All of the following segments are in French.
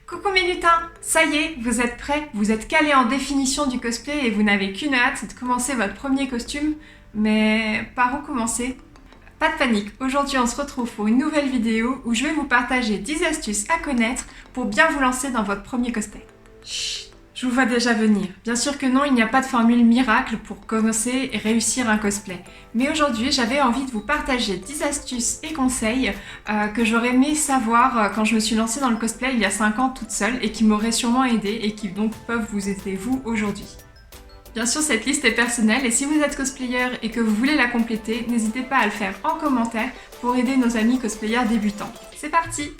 Coucou mes lutins, ça y est, vous êtes prêts, vous êtes calés en définition du cosplay et vous n'avez qu'une hâte, c'est de commencer votre premier costume. Mais par où commencer? Pas de panique, aujourd'hui on se retrouve pour une nouvelle vidéo où je vais vous partager 10 astuces à connaître pour bien vous lancer dans votre premier cosplay. Chut, je vous vois déjà venir. Bien sûr que non, il n'y a pas de formule miracle pour commencer et réussir un cosplay. Mais aujourd'hui, j'avais envie de vous partager 10 astuces et conseils que j'aurais aimé savoir quand je me suis lancée dans le cosplay il y a 5 ans toute seule et qui m'auraient sûrement aidé et qui donc peuvent vous aider vous aujourd'hui. Bien sûr, cette liste est personnelle et si vous êtes cosplayer et que vous voulez la compléter, n'hésitez pas à le faire en commentaire pour aider nos amis cosplayers débutants. C'est parti!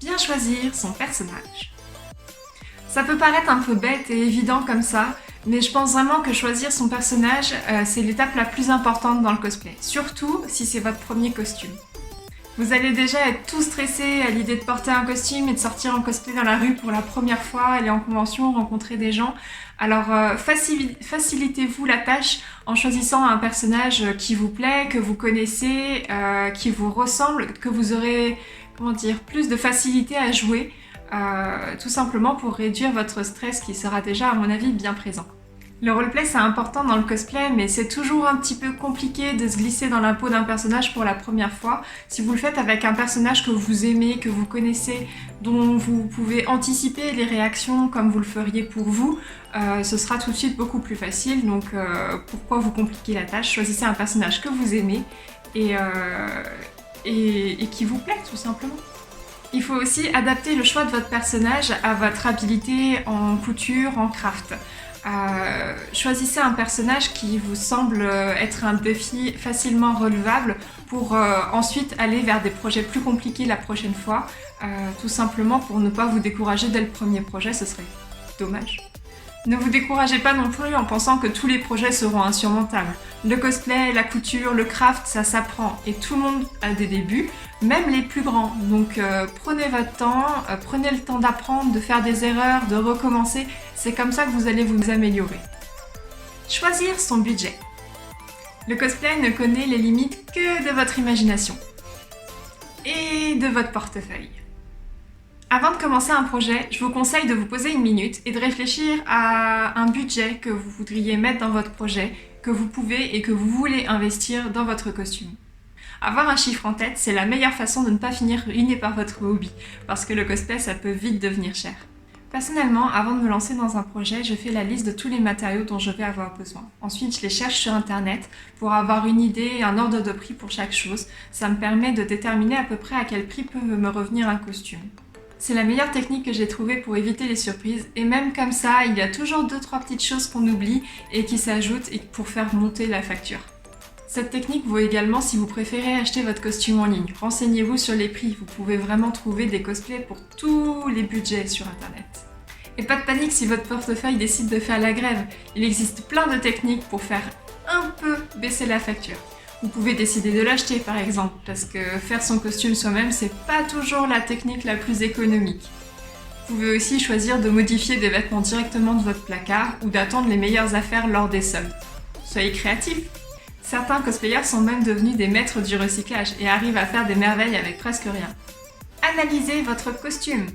Bien choisir son personnage. Ça peut paraître un peu bête et évident comme ça, mais je pense vraiment que choisir son personnage, c'est l'étape la plus importante dans le cosplay, surtout si c'est votre premier costume. Vous allez déjà être tout stressé à l'idée de porter un costume et de sortir en cosplay dans la rue pour la première fois, aller en convention, rencontrer des gens. Alors facilitez-vous la tâche en choisissant un personnage qui vous plaît, que vous connaissez, qui vous ressemble, que vous aurez, plus de facilité à jouer, tout simplement pour réduire votre stress qui sera déjà, à mon avis, bien présent. Le roleplay c'est important dans le cosplay, mais c'est toujours un petit peu compliqué de se glisser dans la peau d'un personnage pour la première fois. Si vous le faites avec un personnage que vous aimez, que vous connaissez, dont vous pouvez anticiper les réactions comme vous le feriez pour vous, ce sera tout de suite beaucoup plus facile. Donc pourquoi vous compliquer la tâche? Choisissez un personnage que vous aimez et qui vous plaît tout simplement. Il faut aussi adapter le choix de votre personnage à votre habilité en couture, en craft. Choisissez un personnage qui vous semble être un défi facilement relevable pour ensuite aller vers des projets plus compliqués la prochaine fois, tout simplement pour ne pas vous décourager dès le premier projet, ce serait dommage. Ne vous découragez pas non plus en pensant que tous les projets seront insurmontables. Le cosplay, la couture, le craft, ça s'apprend et tout le monde a des débuts, même les plus grands. Donc prenez votre temps, prenez le temps d'apprendre, de faire des erreurs, de recommencer. C'est comme ça que vous allez vous améliorer. Choisir son budget. Le cosplay ne connaît les limites que de votre imagination et de votre portefeuille. Avant de commencer un projet, je vous conseille de vous poser une minute et de réfléchir à un budget que vous voudriez mettre dans votre projet, que vous pouvez et que vous voulez investir dans votre costume. Avoir un chiffre en tête, c'est la meilleure façon de ne pas finir ruiné par votre hobby, parce que le cosplay, ça peut vite devenir cher. Personnellement, avant de me lancer dans un projet, je fais la liste de tous les matériaux dont je vais avoir besoin. Ensuite, je les cherche sur internet pour avoir une idée et un ordre de prix pour chaque chose. Ça me permet de déterminer à peu près à quel prix peut me revenir un costume. C'est la meilleure technique que j'ai trouvée pour éviter les surprises et même comme ça, il y a toujours 2-3 petites choses qu'on oublie et qui s'ajoutent pour faire monter la facture. Cette technique vaut également si vous préférez acheter votre costume en ligne. Renseignez-vous sur les prix, vous pouvez vraiment trouver des cosplays pour tous les budgets sur internet. Et pas de panique si votre portefeuille décide de faire la grève, il existe plein de techniques pour faire un peu baisser la facture. Vous pouvez décider de l'acheter par exemple, parce que faire son costume soi-même, c'est pas toujours la technique la plus économique. Vous pouvez aussi choisir de modifier des vêtements directement de votre placard ou d'attendre les meilleures affaires lors des soldes. Soyez créatifs! Certains cosplayers sont même devenus des maîtres du recyclage et arrivent à faire des merveilles avec presque rien. Analysez votre costume!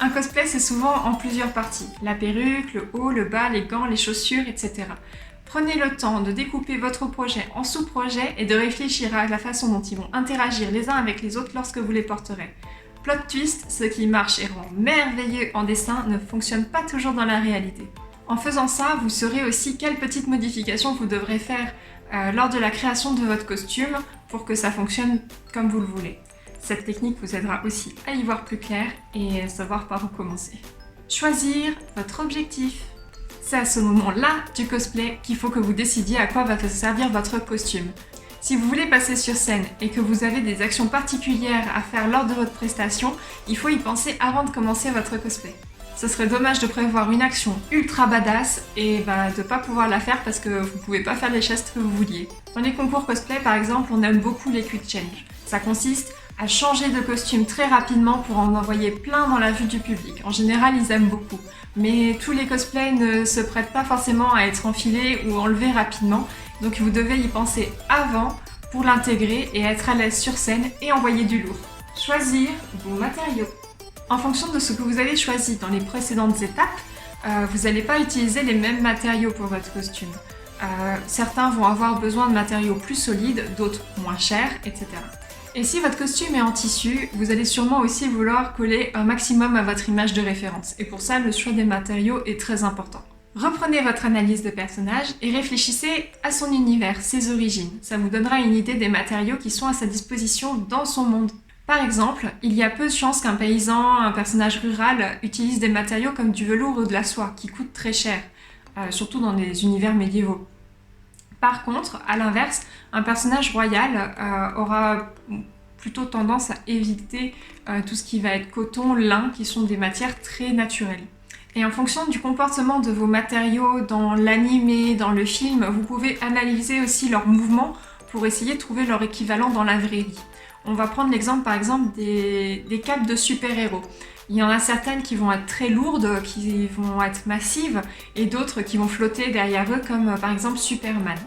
Un cosplay, c'est souvent en plusieurs parties. La perruque, le haut, le bas, les gants, les chaussures, etc. Prenez le temps de découper votre projet en sous-projets et de réfléchir à la façon dont ils vont interagir les uns avec les autres lorsque vous les porterez. Plot twist, ce qui marche et rend merveilleux en dessin ne fonctionne pas toujours dans la réalité. En faisant ça, vous saurez aussi quelles petites modifications vous devrez faire lors de la création de votre costume pour que ça fonctionne comme vous le voulez. Cette technique vous aidera aussi à y voir plus clair et savoir par où commencer. Choisir votre objectif. C'est à ce moment-là du cosplay qu'il faut que vous décidiez à quoi va servir votre costume. Si vous voulez passer sur scène et que vous avez des actions particulières à faire lors de votre prestation, il faut y penser avant de commencer votre cosplay. Ce serait dommage de prévoir une action ultra badass et de pas pouvoir la faire parce que vous pouvez pas faire les gestes que vous vouliez. Dans les concours cosplay par exemple, on aime beaucoup les quick change. Ça consiste à changer de costume très rapidement pour en envoyer plein dans la vue du public. En général, ils aiment beaucoup. Mais tous les cosplays ne se prêtent pas forcément à être enfilés ou enlevés rapidement. Donc vous devez y penser avant pour l'intégrer et être à l'aise sur scène et envoyer du lourd. Choisir vos matériaux. En fonction de ce que vous avez choisi dans les précédentes étapes, vous n'allez pas utiliser les mêmes matériaux pour votre costume. Certains vont avoir besoin de matériaux plus solides, d'autres moins chers, etc. Et si votre costume est en tissu, vous allez sûrement aussi vouloir coller un maximum à votre image de référence. Et pour ça, le choix des matériaux est très important. Reprenez votre analyse de personnage et réfléchissez à son univers, ses origines. Ça vous donnera une idée des matériaux qui sont à sa disposition dans son monde. Par exemple, il y a peu de chances qu'un paysan, un personnage rural, utilise des matériaux comme du velours ou de la soie, qui coûtent très cher, surtout dans les univers médiévaux. Par contre, à l'inverse, un personnage royal aura plutôt tendance à éviter tout ce qui va être coton, lin, qui sont des matières très naturelles. Et en fonction du comportement de vos matériaux dans l'anime, dans le film, vous pouvez analyser aussi leurs mouvements pour essayer de trouver leur équivalent dans la vraie vie. On va prendre l'exemple par exemple des capes de super-héros. Il y en a certaines qui vont être très lourdes, qui vont être massives, et d'autres qui vont flotter derrière eux, comme par exemple Superman.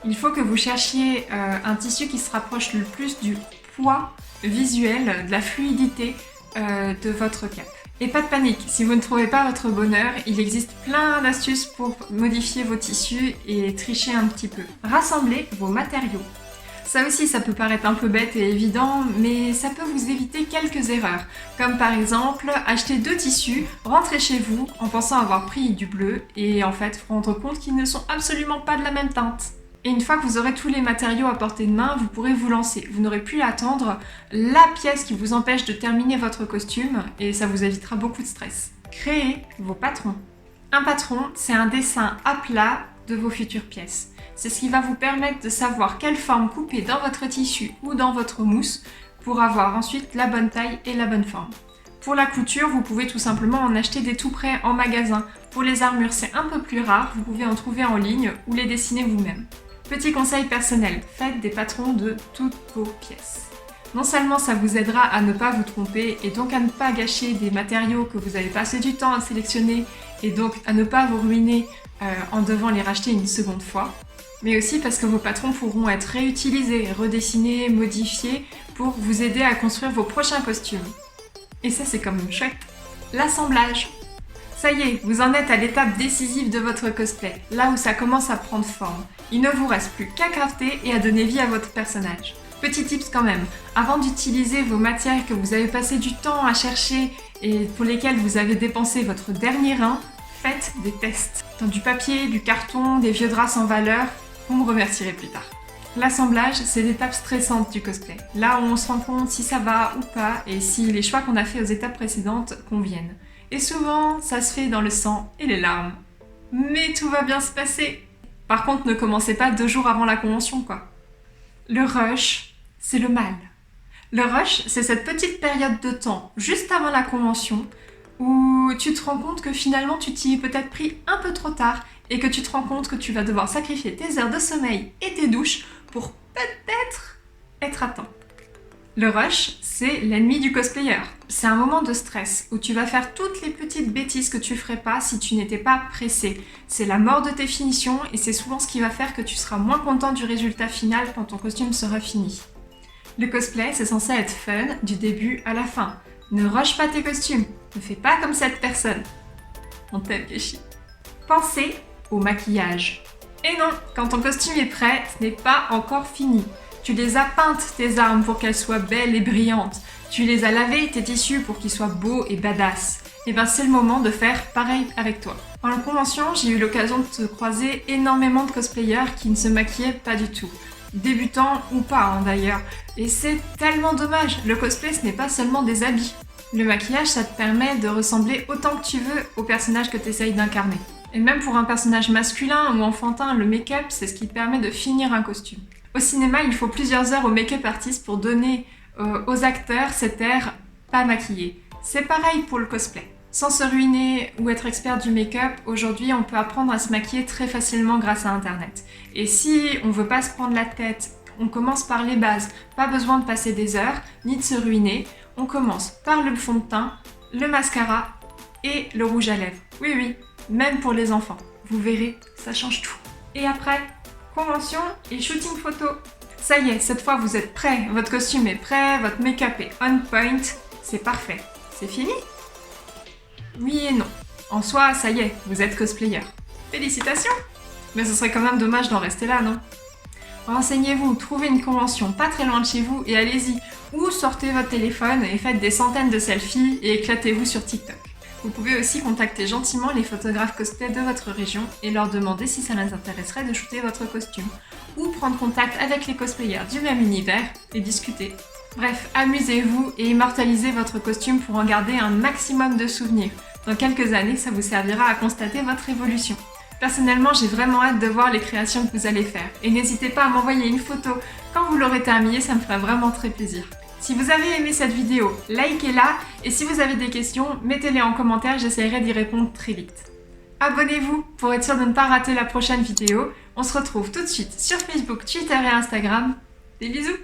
Il faut que vous cherchiez un tissu qui se rapproche le plus du poids visuel, de la fluidité de votre cape. Et pas de panique, si vous ne trouvez pas votre bonheur, il existe plein d'astuces pour modifier vos tissus et tricher un petit peu. Rassemblez vos matériaux. Ça aussi, ça peut paraître un peu bête et évident, mais ça peut vous éviter quelques erreurs. Comme par exemple, acheter 2 tissus, rentrer chez vous en pensant avoir pris du bleu et en fait vous rendre compte qu'ils ne sont absolument pas de la même teinte. Et une fois que vous aurez tous les matériaux à portée de main, vous pourrez vous lancer. Vous n'aurez plus à attendre la pièce qui vous empêche de terminer votre costume et ça vous évitera beaucoup de stress. Créez vos patrons. Un patron, c'est un dessin à plat de vos futures pièces. C'est ce qui va vous permettre de savoir quelle forme couper dans votre tissu ou dans votre mousse pour avoir ensuite la bonne taille et la bonne forme. Pour la couture, vous pouvez tout simplement en acheter des tout prêts en magasin. Pour les armures, c'est un peu plus rare, vous pouvez en trouver en ligne ou les dessiner vous-même. Petit conseil personnel, faites des patrons de toutes vos pièces. Non seulement ça vous aidera à ne pas vous tromper et donc à ne pas gâcher des matériaux que vous avez passé du temps à sélectionner et donc à ne pas vous ruiner en devant les racheter une seconde fois, mais aussi parce que vos patrons pourront être réutilisés, redessinés, modifiés pour vous aider à construire vos prochains costumes. Et ça c'est quand même chouette. L'assemblage. Ça y est, vous en êtes à l'étape décisive de votre cosplay, là où ça commence à prendre forme. Il ne vous reste plus qu'à crafter et à donner vie à votre personnage. Petit tips quand même, avant d'utiliser vos matières que vous avez passé du temps à chercher et pour lesquelles vous avez dépensé votre dernier rein, faites des tests. Dans du papier, du carton, des vieux draps sans valeur, vous me remercierez plus tard. L'assemblage, c'est l'étape stressante du cosplay. Là où on se rend compte si ça va ou pas et si les choix qu'on a fait aux étapes précédentes conviennent. Et souvent, ça se fait dans le sang et les larmes. Mais tout va bien se passer. Par contre, ne commencez pas 2 jours avant la convention, quoi. Le rush, c'est le mal. Le rush, c'est cette petite période de temps, juste avant la convention, où tu te rends compte que finalement tu t'y es peut-être pris un peu trop tard et que tu te rends compte que tu vas devoir sacrifier tes heures de sommeil et tes douches pour peut-être être à temps. Le rush, c'est l'ennemi du cosplayer. C'est un moment de stress où tu vas faire toutes les petites bêtises que tu ferais pas si tu n'étais pas pressé. C'est la mort de tes finitions et c'est souvent ce qui va faire que tu seras moins content du résultat final quand ton costume sera fini. Le cosplay, c'est censé être fun du début à la fin. Ne rush pas tes costumes, ne fais pas comme cette personne. On t'aime, Keshi. Pensez au maquillage. Et non, quand ton costume est prêt, ce n'est pas encore fini. Tu les as peintes, tes armes, pour qu'elles soient belles et brillantes. Tu les as lavés, tes tissus, pour qu'ils soient beaux et badass. Et ben c'est le moment de faire pareil avec toi. En convention, j'ai eu l'occasion de croiser énormément de cosplayers qui ne se maquillaient pas du tout. Débutants ou pas d'ailleurs. Et c'est tellement dommage, le cosplay ce n'est pas seulement des habits. Le maquillage ça te permet de ressembler autant que tu veux au personnage que tu essayes d'incarner. Et même pour un personnage masculin ou enfantin, le make-up c'est ce qui te permet de finir un costume. Au cinéma, il faut plusieurs heures au make-up artist pour donner aux acteurs cet air pas maquillé. C'est pareil pour le cosplay. Sans se ruiner ou être expert du make-up, aujourd'hui on peut apprendre à se maquiller très facilement grâce à internet. Et si on veut pas se prendre la tête, on commence par les bases, pas besoin de passer des heures, ni de se ruiner. On commence par le fond de teint, le mascara et le rouge à lèvres. Oui, même pour les enfants. Vous verrez, ça change tout. Et après, convention et shooting photo. Ça y est, cette fois vous êtes prêts, votre costume est prêt, votre make-up est on point, c'est parfait. C'est fini? Oui et non. En soi, ça y est, vous êtes cosplayer. Félicitations! Mais ce serait quand même dommage d'en rester là, non? Renseignez-vous, trouvez une convention pas très loin de chez vous et allez-y. Ou sortez votre téléphone et faites des centaines de selfies et éclatez-vous sur TikTok. Vous pouvez aussi contacter gentiment les photographes cosplay de votre région et leur demander si ça les intéresserait de shooter votre costume. Ou prendre contact avec les cosplayers du même univers et discuter. Bref, amusez-vous et immortalisez votre costume pour en garder un maximum de souvenirs. Dans quelques années, ça vous servira à constater votre évolution. Personnellement, j'ai vraiment hâte de voir les créations que vous allez faire. Et n'hésitez pas à m'envoyer une photo quand vous l'aurez terminée, ça me ferait vraiment très plaisir. Si vous avez aimé cette vidéo, likez-la. Et si vous avez des questions, mettez-les en commentaire, j'essaierai d'y répondre très vite. Abonnez-vous pour être sûr de ne pas rater la prochaine vidéo. On se retrouve tout de suite sur Facebook, Twitter et Instagram. Des bisous!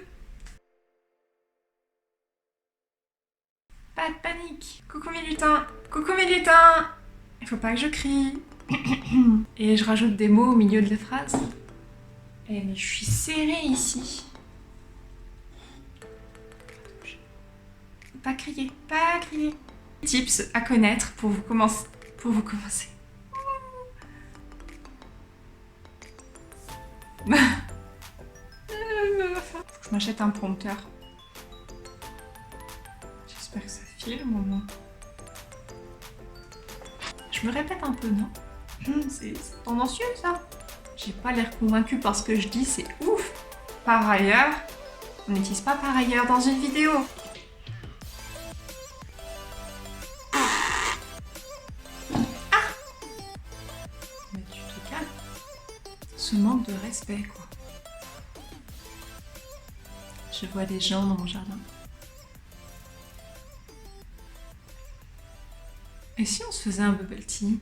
Pas de panique! Coucou militant! Coucou militant! Il faut pas que je crie. Et je rajoute des mots au milieu de la phrase. Eh mais je suis serrée ici. Pas crier, pas crier. Tips à connaître pour vous commencer. Faut que je m'achète un prompteur. J'espère que ça filme au moins. Je me répète un peu, non? C'est tendancieux ça. J'ai pas l'air convaincue par ce que je dis, c'est ouf. Par ailleurs, on n'utilise pas par ailleurs dans une vidéo. Ah! Mais tu te calmes. Ce manque de respect, quoi. Je vois des gens dans mon jardin. Et si on se faisait un bubble tea?